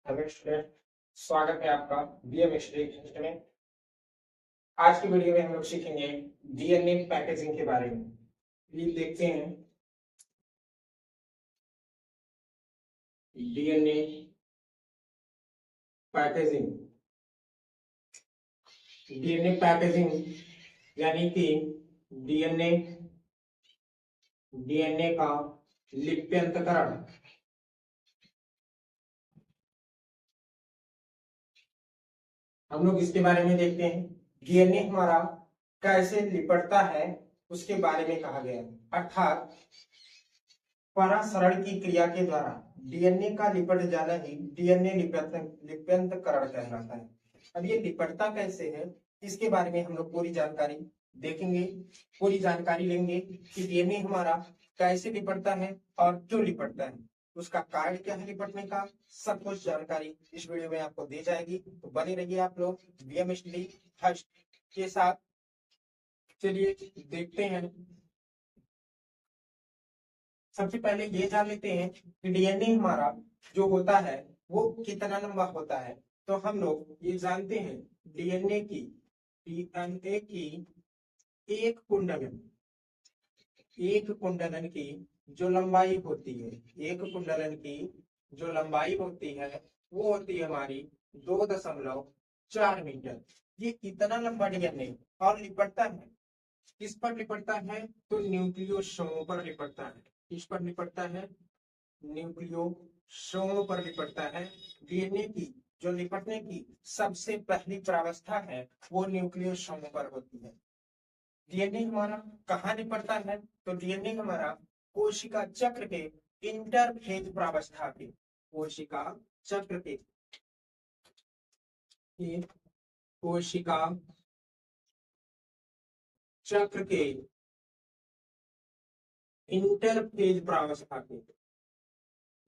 Hello student, स्वागत है आपका बीएम हिस्ट्री में। आज की वीडियो में हम लोग सीखेंगे डीएनए पैकेजिंग के बारे में। प्लीज देखते हैं डीएनए पैकेजिंग। डीएनए पैकेजिंग यानी कि डीएनए डीएनए का लिप्यंतकरण। हम लोग इसके बारे में देखते हैं। डीएनए हमारा कैसे लिपटता है उसके बारे में कहा गया है, अर्थात परासरण की क्रिया के द्वारा डीएनए का लिपट जाना ही डीएनए लिप्यंतकरण कहलाता है। अब ये लिपटता कैसे है इसके बारे में हम लोग पूरी जानकारी देखेंगे, पूरी जानकारी लेंगे कि डीएनए हमारा कैसे लिपटता है और क्यों लिपटता है, उसका कारण क्या है लिपटने का। सब कुछ जानकारी इस वीडियो में आपको दी जाएगी, तो बने रहिए आप लोग बीएम स्टडी फर्स्ट के साथ। चलिए देखते हैं। सबसे पहले ये जान लेते हैं कि डीएनए हमारा जो होता है वो कितना लंबा होता है। तो हम लोग ये जानते हैं डीएनए की एक कुंडलन एक कुंडलन की जो लंबाई होती है, एक कुंडलन की जो लंबाई होती है वो होती है हमारी 2.4 मीटर। ये इतना लंबा डीएनए और लिपटता है, किस पर लिपटता है तो न्यूक्लियोसोम पर लिपटता है। किस पर लिपटता है? न्यूक्लियोसोम पर लिपटता है। डीएनए की जो लिपटने की सबसे पहली प्रावस्था है वो न्यूक्लियोसोम पर होती है। डीएनए हमारा कहाँ लिपटता है तो डीएनए हमारा कोशिका चक्र के इंटरफेज प्रावस्था के, कोशिका चक्र के कोशिका चक्र के इंटरफेज प्रावस्था के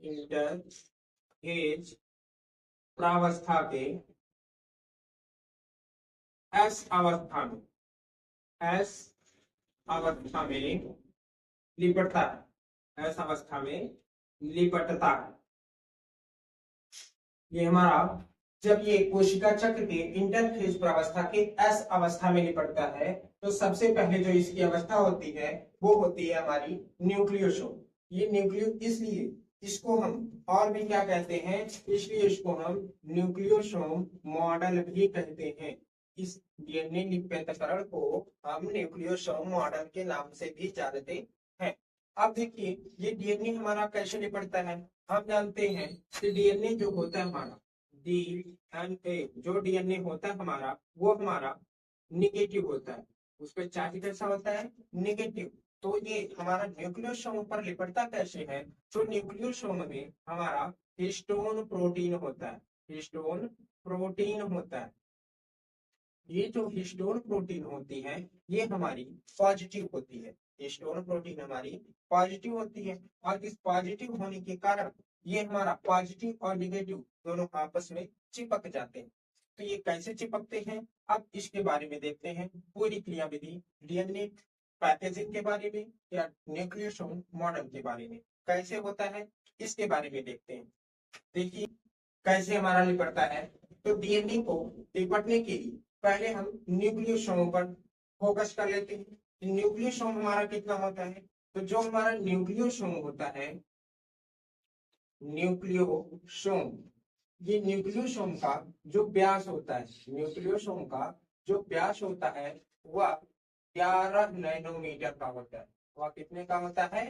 इंटरफेज प्रावस्था के एस अवस्था में एस अवस्था में लिपटता है। एस अवस्था में लिपटता है। ये हमारा जब ये कोशिका चक्र के इंटरफेज प्रावस्था के एस अवस्था में लिपटता है तो सबसे पहले जो इसकी अवस्था होती है वो होती है हमारी न्यूक्लियोसोम। ये न्यूक्लियो इसलिए इसको हम और भी क्या कहते हैं, इसलिए इसको हम न्यूक्लियोसोम मॉडल भी कहते हैं। इस डीएनए लिप्यंतकरण को हम न्यूक्लियोसोम मॉडल के नाम से भी जानते हैं। अब देखिए ये डीएनए हमारा कैसे लिपटता है। हम जानते हैं कि डीएनए जो होता है हमारा डीएनए जो डीएनए होता है हमारा वो हमारा निगेटिव होता है। उस पर चार्ज कैसा होता है? निगेटिव। तो ये हमारा न्यूक्लियोसोम पर लिपटता कैसे है तो न्यूक्लियोसोम में हमारा हिस्टोन प्रोटीन होता है। हिस्टोन प्रोटीन होता है। ये जो हिस्टोन प्रोटीन होती है ये हमारी पॉजिटिव होती है। हिस्टोन प्रोटीन हमारी पॉजिटिव होती है और इस पॉजिटिव होने के कारण ये हमारा पॉजिटिव और निगेटिव दोनों आपस में चिपक जाते हैं। तो ये कैसे चिपकते हैं अब इसके बारे में देखते हैं, पूरी क्रियाविधि डीएनए पैकेजिंग के बारे में या न्यूक्लियोसोम मॉडल के बारे में कैसे होता है इसके बारे में देखते हैं। देखिए कैसे हमारा लिपटता है। तो डीएनए को लिपटने के लिए पहले हम न्यूक्लियोसोम पर फोकस कर लेते हैं। न्यूक्लियोसोम हमारा कितना होता है तो जो हमारा न्यूक्लियोसोम होता है, न्यूक्लियोसोम, ये न्यूक्लियोसोम का जो व्यास होता है, न्यूक्लियोसोम का जो व्यास होता है वह 11 नैनोमीटर का होता है। वह कितने का होता है?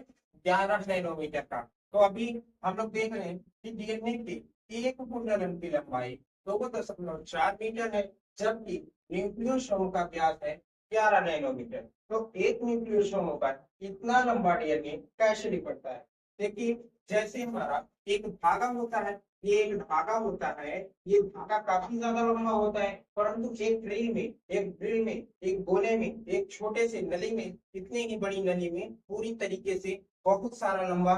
11 नैनोमीटर का। तो अभी हम लोग देख रहे हैं कि डीएनए की एक कुंडलन की लंबाई 2.4 मीटर है, जबकि न्यूक्लियोसोम का व्यास है 11 नैनोमीटर। तो एक न्यूक्लियोसोम पर इतना लंबा डीएनए कैसे लिपटता है? देखिए जैसे हमारा एक धागा होता है, ये एक धागा होता है, ये धागा काफी ज्यादा लंबा होता है, परंतु एक ड्रिल में एक गोले में एक छोटे से नली में, इतनी ही बड़ी नली में पूरी तरीके से बहुत सारा लंबा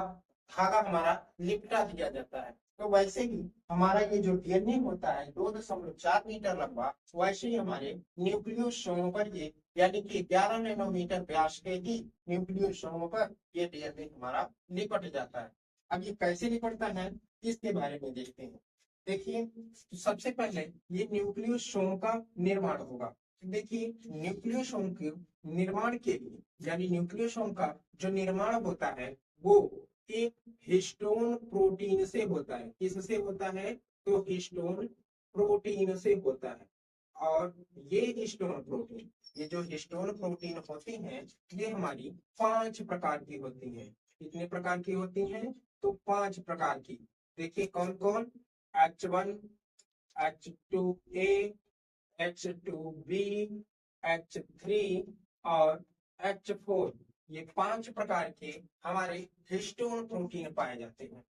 धागा हमारा लिपटा दिया जाता है। तो वैसे ही हमारा ये जो डीएनए होता है 2.4 मीटर लंबा, वैसे ही हमारे न्यूक्लियोसोम पर ये यानी कि 11 नैनोमीटर व्यास के ही न्यूक्लियोसोम पर ये डीएनए हमारा लिपट जाता है। अब ये कैसे लिपटता है इसके बारे में देखते हैं। देखिए, तो सबसे पहले ये न्यूक्लियोसोम का निर्माण होगा। तो देखिए, न्यूक्लियोसोम के निर्माण के लिए, यानी न्यूक्लियोसोम का जो निर्माण होता है वो एक हिस्टोन प्रोटीन से होता है। किससे होता है? तो हिस्टोन प्रोटीन से होता है। और ये हिस्टोन प्रोटीन, ये जो हिस्टोन प्रोटीन होती हैं, ये हमारी 5 प्रकार की होती हैं। कितने प्रकार की होती हैं? तो 5 प्रकार की। देखिए कौन कौन? H1, H2A, H2B, H3 और H4, ये 5 प्रकार के हमारे हिस्टोन प्रोटीन पाए जाते हैं।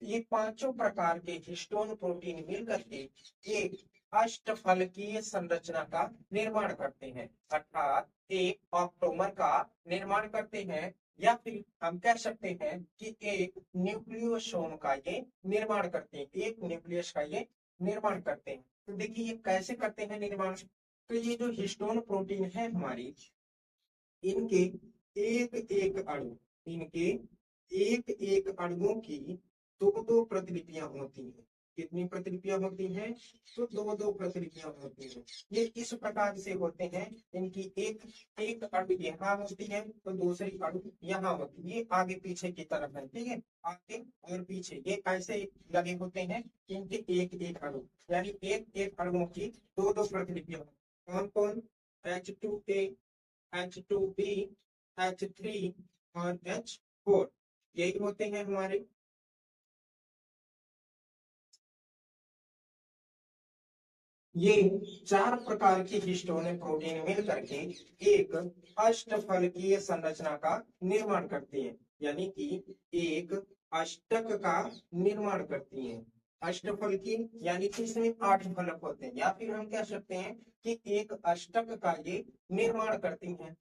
ये पांचों प्रकार के हिस्टोन प्रोटीन मिलकर के एक अष्टफलकीय संरचना का निर्माण करते हैं, अर्थात एक ऑक्टोमर का निर्माण करते हैं, या फिर हम कह सकते हैं कि एक न्यूक्लियोसोम का ये निर्माण करते हैं, एक न्यूक्लियस का ये निर्माण करते हैं। तो देखिए ये कैसे करते हैं निर्माण? तो ये जो हिस्टोन प्रोटीन है हमारी, इनके एक एक अणु, इनके एक एक अणुओं की दो दो प्रतिलिपियां होती हैं। कितनी प्रतिलिपियां होती हैं? तो दो दो प्रतिलिपियां होती हैं। ये इस प्रकार से होते हैं, इनकी एक एक अणु यहाँ होती है तो दूसरी अणु यहाँ होती है। ये आगे पीछे की तरफ है, ठीक है, आगे और पीछे ये ऐसे लगे होते हैं। इनके एक एक अणु, यानी एक एक अणुओं की दो दो प्रतिलिपियां। कौन कौन? H2A, H2B, H3 और H4, यही होते हैं हमारे। ये 4 प्रकार के हिस्टोन प्रोटीन मिल करके एक अष्टफलकीय संरचना का निर्माण करती हैं, यानी कि एक अष्टक का निर्माण करती हैं। अष्टफलकीय यानी कि इसमें 8 फलक होते हैं, या फिर हम कह सकते हैं कि एक अष्टक का ये निर्माण करती हैं,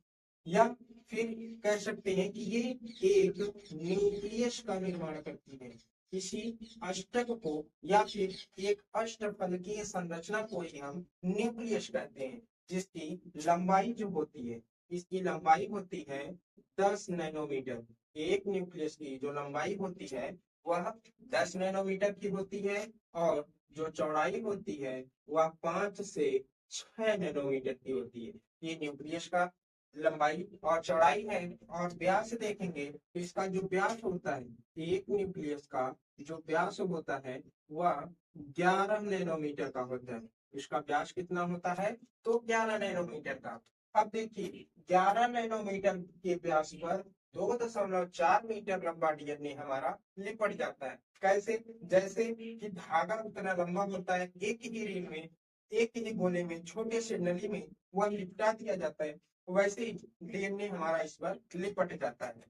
या फिर कह सकते हैं कि ये एक न्यूक्लियस का निर्माण करती है। किसी अष्टक को या फिर एक अष्टफलकीय संरचना को ही हम न्यूक्लियस कहते हैं, जिसकी लंबाई जो होती है, इसकी लंबाई होती है 10 नैनोमीटर। एक न्यूक्लियस की जो लंबाई होती है वह 10 नैनोमीटर की होती है, और जो चौड़ाई होती है वह 5 से 6 नैनोमीटर की होती है। ये न्यूक्लियस का लंबाई और चौड़ाई है। और व्यास देखेंगे तो इसका जो व्यास होता है एक न्यूक्लियस का जो व्यास होता है वह 11 नैनोमीटर का होता है। इसका व्यास कितना होता है? तो 11 नैनोमीटर का। अब देखिए 11 नैनोमीटर के व्यास पर 2.4 मीटर लंबा डीएनए हमारा लिपट जाता है। कैसे? जैसे कि धागा उतना लंबा होता है, एक ही रील में, एक ही गोले में, छोटे से नली में वह लिपटा दिया जाता है, वैसे ही डीएनए हमारा इस पर लिपट जाता है।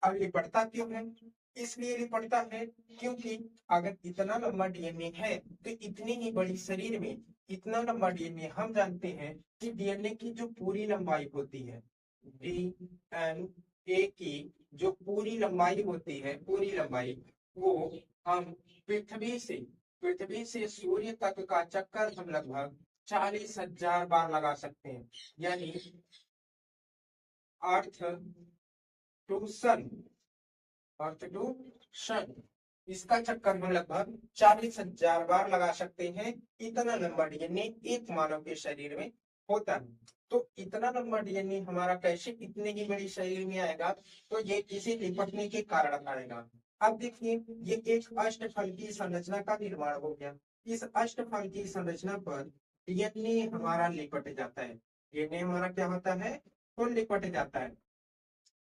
अब लिपटता क्यों है? इसलिए लिपटता है क्योंकि अगर इतना लंबा डीएनए है तो इतनी ही बड़ी शरीर में इतना लंबा डीएनए, हम जानते हैं कि डीएनए की जो पूरी लंबाई होती है, डीएनए की जो पूरी लंबाई होती है, पूरी लंबाई, वो हम पृथ्वी से सूर्य तक का चक्कर हम लगभग 40,000 बार लगा सकते हैं। यानी earth to sun, earth to सन, इसका चक्कर हम लगभग 40,000 बार लगा सकते हैं। इतना लंबा डीएनए एक मानव के शरीर में होता है। तो इतना लंबा डीएनए हमारा कैसे इतने ही बड़ी शरीर में आएगा? तो ये इसी लिपटने के कारण आएगा। अब देखिए ये एक अष्टफलकीय संरचना का निर्माण हो गया। इस अष्टफलकीय संरचना पर डीएनए हमारा लिपट जाता है। डीएनए हमारा क्या होता है? तो लिपट जाता है।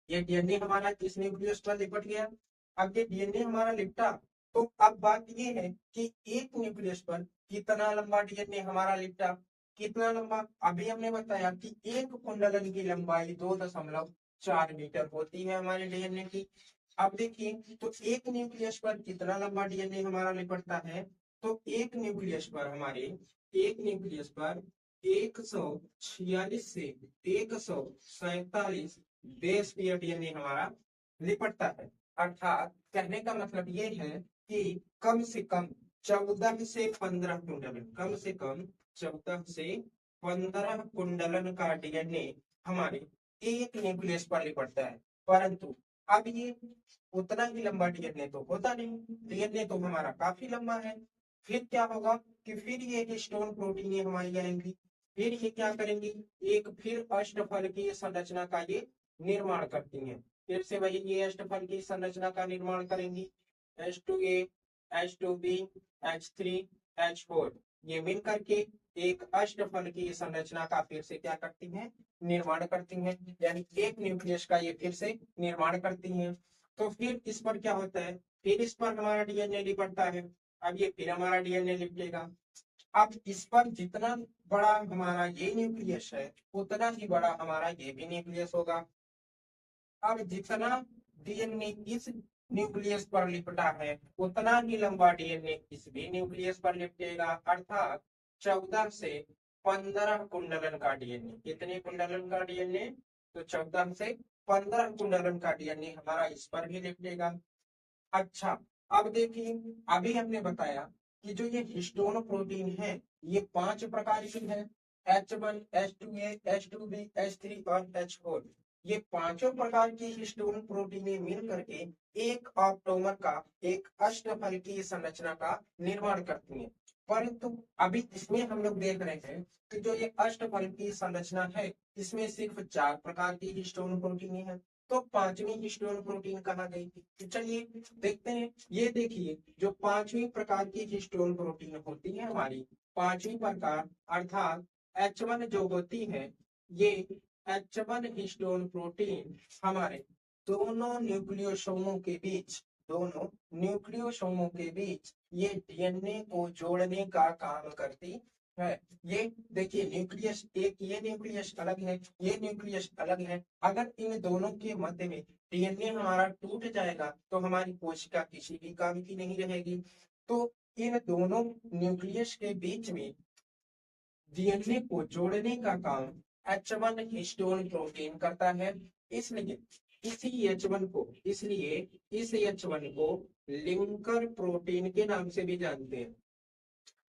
ये डीएनए हमारा किस न्यूक्लियस पर लिपट गया? अब ये डीएनए हमारा लिपटा, तो अब बात ये है कि एक न्यूक्लियस पर कितना लंबा डीएनए हमारा लिपटा। कितना लंबा? अभी हमने बताया कि एक कुंडलन की लंबाई 2.4 मीटर होती है हमारे डीएनए की। अब देखिए तो एक न्यूक्लियस पर कितना लंबा डीएनए हमारा लिपटता है? तो एक न्यूक्लियस पर 146 से 147 बेस पेयर डीएनए हमारा लिपटता है। अर्थात कहने का मतलब ये है कि कम से कम 14 से 15 कुंडलन, कम से कम 14 से 15 कुंडलन का डीएनए हमारे एक न्यूक्लियस पर लिपटता है। परंतु अब ये उतना ही लंबा डीएनए तो होता नहीं, डीएनए तो हमारा काफी लंबा है। फिर क्या होगा कि फिर ये हिस्टोन प्रोटीन हमारी आएंगी, फिर ये क्या करेंगी, एक फिर अष्टफलकीय संरचना का ये निर्माण करती हैं। फिर से वही ये अष्टफलकीय संरचना का निर्माण करेंगी, H2A, H2B, H3, H4, ये मिल करके एक अष्टफलकीय संरचना का फिर से क्या करती हैं, निर्माण करती हैं, यानी एक न्यूक्लियस का ये फिर से निर्माण करती हैं। तो फिर इस पर क्या होता है, फिर इस पर हमारा डीएनए लिपटता है। अब ये फिर हमारा डीएनए लिपटेगा। अब इस पर जितना बड़ा हमारा ये न्यूक्लियस है उतना ही बड़ा हमारा ये भी न्यूक्लियस होगा। अब जितना डीएनए इस न्यूक्लियस पर लिपटा है उतना ही लंबा डीएनए इस भी न्यूक्लियस पर लिपटेगा, अर्थात 14 से 15 कुंडलन का डीएनए। कितने कुंडलन का डीएनए, तो 14 से 15 कुंडलन का डीएनए हमारा इस पर भी लिपटेगा। अच्छा, अब देखिए, अभी हमने बताया कि जो ये हिस्टोन प्रोटीन है ये 5 प्रकार की है, H1, H2A, H2B, H3 और H4। ये पांचों प्रकार की हिस्टोन प्रोटीनें मिल करके एक ऑप्टोमर का, एक अष्टफलकीय संरचना का निर्माण करती हैं। परंतु अभी इसमें हम लोग देख रहे हैं कि जो ये अष्टफलकीय संरचना है इसमें सिर्फ 4 प्रकार की हिस्टोन प्रोटीनें हैं, तो पांचवी हिस्टोन प्रोटीन कहाँ गई। तो चलिए देखते हैं। ये देखिए, जो पांचवी प्रकार की हिस्टोन प्रोटीन होती है हमारी, पांचवी प्रकार अर्थात H1 जो होती है, ये H1 हिस्टोन प्रोटीन हमारे दोनों न्यूक्लियोसोमों के बीच, दोनों न्यूक्लियोसोमों के बीच ये डीएनए को जोड़ने का काम करती है। ये देखिए, न्यूक्लियस, एक ये न्यूक्लियस अलग है, ये न्यूक्लियस अलग है। अगर इन दोनों के मध्य में डीएनए हमारा टूट जाएगा तो हमारी कोशिका किसी भी काम की नहीं रहेगी। तो इन दोनों न्यूक्लियस के बीच में डीएनए को जोड़ने का काम H1 हिस्टोन प्रोटीन करता है। इसलिए इस H1 को लिंकर प्रोटीन के नाम से भी जानते हैं,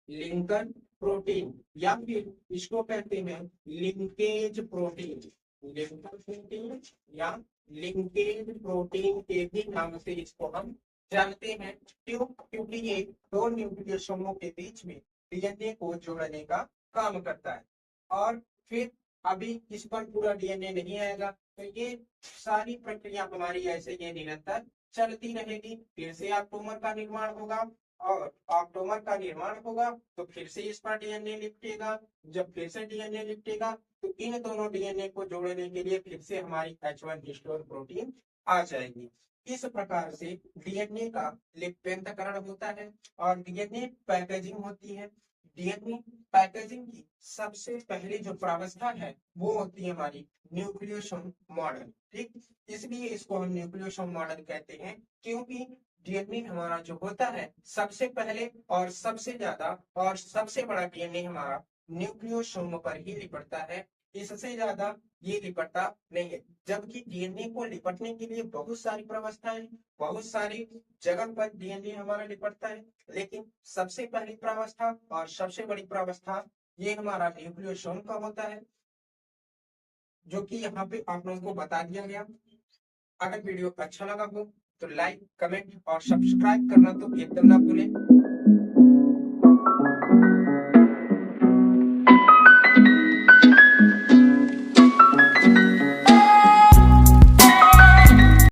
लिंकर प्रोटीन, या फिर इसको कहते हैं लिंकेज प्रोटीन, लिंकर प्रोटीन या लिंकेज प्रोटीन के भी नाम से इसको हम जानते हैं। क्यों, क्योंकि ये दो न्यूक्लियोसोमों के बीच में डीएनए को जोड़ने का काम करता है। और फिर अभी इस पर पूरा डीएनए नहीं आएगा, तो ये सारी प्रक्रिया हमारी ऐसे ये निरंतर चलती रहेगी। फिर से ऑप्टोमर का निर्माण होगा, और ऑप्टोमर का निर्माण होगा तो फिर से इस पर डीएनए लिपटेगा। जब फिर से डीएनए लिपटेगा तो इन दोनों डीएनए को जोड़ने के लिए फिर से हमारी H1 हिस्टोन प्रोटीन आ जाएगी। इस प्रकार से डीएनए का लिप्यंतकरण होता है और डीएनए पैकेजिंग होती है। डीएनए पैकेजिंग की सबसे पहली जो प्रावस्था है वो होती है हमारी न्यूक्लियोसोम मॉडल। ठीक, इसलिए इसको हम न्यूक्लियोसोम मॉडल कहते हैं, क्योंकि डीएनए हमारा जो होता है सबसे पहले और सबसे ज्यादा और सबसे बड़ा डीएनए हमारा न्यूक्लियोसोम पर ही लिपटता है, इससे ज्यादा ये लिपटता नहीं है। जबकि डीएनए को लिपटने के लिए बहुत सारी प्रावस्थाएं, बहुत सारी जगह पर डीएनए हमारा लिपटता है, लेकिन सबसे पहली प्रावस्था और सबसे बड़ी प्रावस्था ये हमारा न्यूक्लियोसोम का होता है, जो कि यहाँ पे आप लोगों को बता दिया गया। अगर वीडियो अच्छा लगा हो तो लाइक, कमेंट और सब्सक्राइब करना तो एकदम ना भूलें।